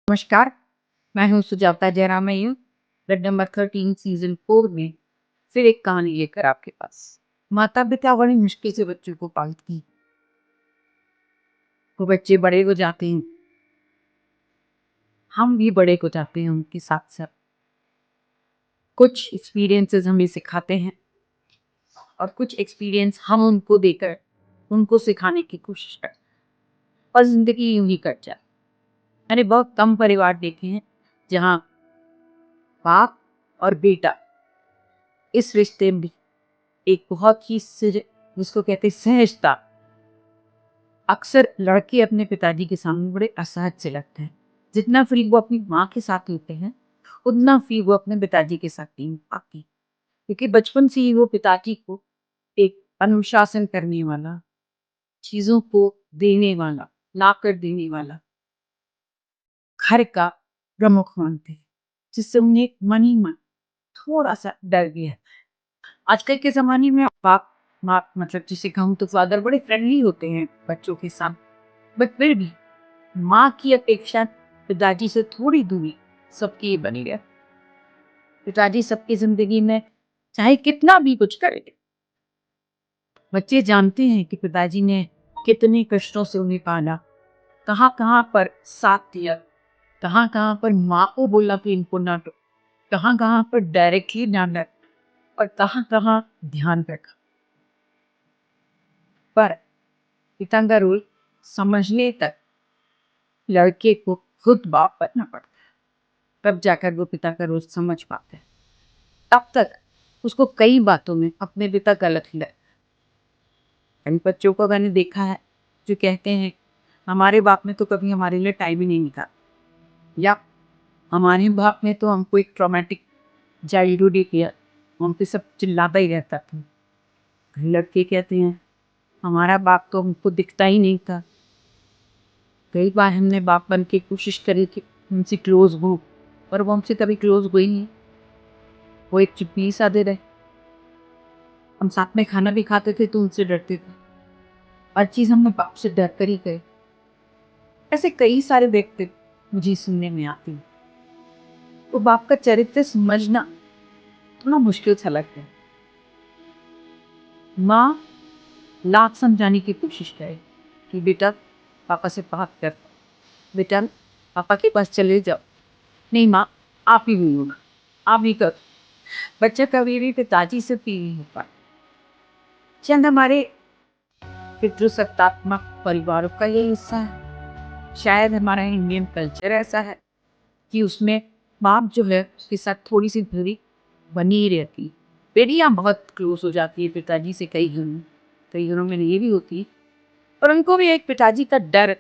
नमस्कार, मैं हूँ Sujata Jairam Iyer, bed number 13 season 4 में फिर एक कहानी लेकर आपके पास। माता-पिता बड़ी मुश्किल से बच्चों को पालती हैं। वो बच्चे बड़े हो जाते हैं, हम भी बड़े हो जाते हैं उनके साथ-साथ। कुछ एक्सपीरियंसेस हमें सिखाते हैं और कुछ एक्सपीरियंस हम उनको देकर उनको सिखाने की कोशिश करते हैं और ज़िंदगी यूँ ही कट जाती है। मैंने बहुत कम परिवार देखे हैं जहाँ बाप और बेटा इस रिश्ते में एक बहुत ही जिसको कहते हैं सहजता। अक्सर लड़के अपने पिताजी के सामने बड़े असहज से लगते हैं। जितना फ्री वो अपनी माँ के साथ होते हैं, उतना फ्री वो अपने पिताजी के साथ नहीं हो पाती, क्योंकि बचपन से ही वो पिताजी को एक अनुशासन करने वाला, चीजों को देने वाला, लाकर देने वाला, घर का प्रमुख मानते हैं, जिससे उन्हें मन ही मन थोड़ा सा डर गया। आजकल के ज़माने में बाप माँ मतलब जिसे कहूँ तो फादर बड़े फ्रेंडली होते हैं बच्चों के साथ, बट फिर भी माँ की अपेक्षा पिताजी से थोड़ी दूरी सबकी बनी है। पिताजी सबकी जिंदगी में चाहे कितना भी कुछ करे, बच्चे जानते हैं कि पिताजी ने कितने कष्टों से उन्हें पाला, कहाँ कहाँ पर साथ दिया, कहाँ कहाँ पर माँ को बोला कि इनको ना दो, कहाँ कहाँ पर डायरेक्टली डांटा और कहाँ कहाँ ध्यान रखा। पर पिता का रोल समझने तक लड़के को खुद बाप बनना पड़ता है, तब जाकर वो पिता का रोल समझ पाते हैं। तब तक उसको कई बातों में अपने पिता गलत ही लगता है। इन बच्चों को मैंने देखा है जो कहते हैं हमारे बाप ने तो कभी हमारे लिए टाइम ही नहीं निकाला, या हमारे बाप ने तो हमको एक ट्रॉमेटिक चाइल्डहुड ही किया, हम पे सब चिल्लाता ही रहता था। लड़के कहते हैं हमारा बाप तो हमको दिखता ही नहीं था। कई बार हमने बाप बन के कोशिश करी कि उनसे क्लोज हो, पर वो हमसे कभी क्लोज हुई नहीं। वो एक चुप्पी साधे रहे। हम साथ में खाना भी खाते थे तो उनसे डरते थे। हर चीज हम बाप से डर कर ही गए। ऐसे कई सारे व्यक्ति मुझे सुनने में आते हैं। तो बाप का चरित्र समझना थोड़ा मुश्किल सा लगता है। माँ लाख समझाने की कोशिश करे कि बेटा पापा से बात कर, बेटा पापा के पास चले जाओ। नहीं माँ, आप ही नहीं होगा, आप ही कर। बच्चा कभी भी पिताजी से पी नहीं होता। चंद हमारे पितृसत्तात्मक परिवारों का ये हिस्सा है। शायद हमारा इंडियन कल्चर ऐसा है कि उसमें बाप जो है उसके साथ थोड़ी सी दूरी बनी ही रहती है। बेटियाँ बहुत क्लोज हो जाती है पिताजी से, कई घरों में ये भी होती है, पर उनको भी एक पिताजी का डर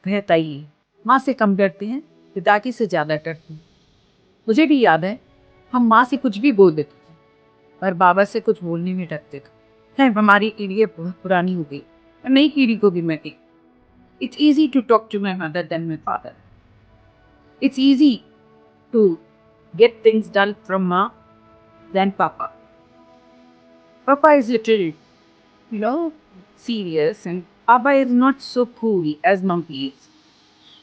रहता ही है। माँ से कम डरते हैं, पिताजी से ज़्यादा डरते हैं। मुझे भी याद है हम माँ से कुछ भी बोल देते थे, पर बाबा से कुछ बोलने में डरते थे। खैर हमारी पीढ़ी बहुत पुरानी हो गई, नई पीढ़ी को भी मैं कहती, it's easy to talk to my mother than my father. It's easy to get things done from ma than papa. Papa is little, serious, and papa is not so cool as mom is.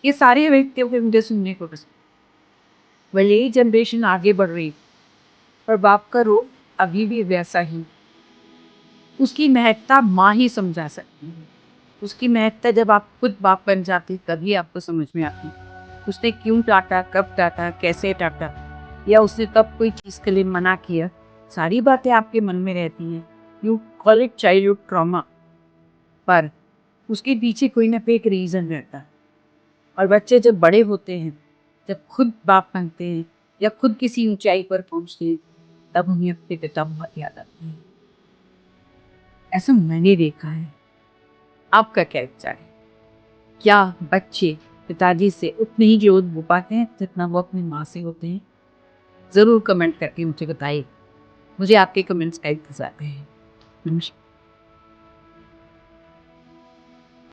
ये सारे व्यक्तियों के मुझे सुनने को पसंद। भले ही generation आगे बढ़ रही, पर बाप का रोल अभी भी वैसा ही। उसकी महत्ता माँ ही समझा सकती है। उसकी महत्ता जब आप खुद बाप बन जाते तभी आपको समझ में आती। उसने क्यों डांटा, कब डांटा, कैसे डांटा, या उसने कब कोई चीज़ के लिए मना किया, सारी बातें आपके मन में रहती हैं। You call it childhood trauma, पर उसके पीछे कोई ना कोई एक रीज़न रहता है। और बच्चे जब बड़े होते हैं, जब खुद बाप बनते हैं या खुद किसी ऊंचाई पर पहुंचते हैं, तब उन्हें अपने पिता बहुत याद आते हैं। ऐसा मैंने देखा है। आपका क्या विचार है? क्या बच्चे पिताजी से उतने ही क्लोज हो पाते हैं जितना वो अपनी माँ से होते हैं? ज़रूर कमेंट करके मुझे बताइए। मुझे आपके कमेंट्स का इंतज़ार है। नमस्कार।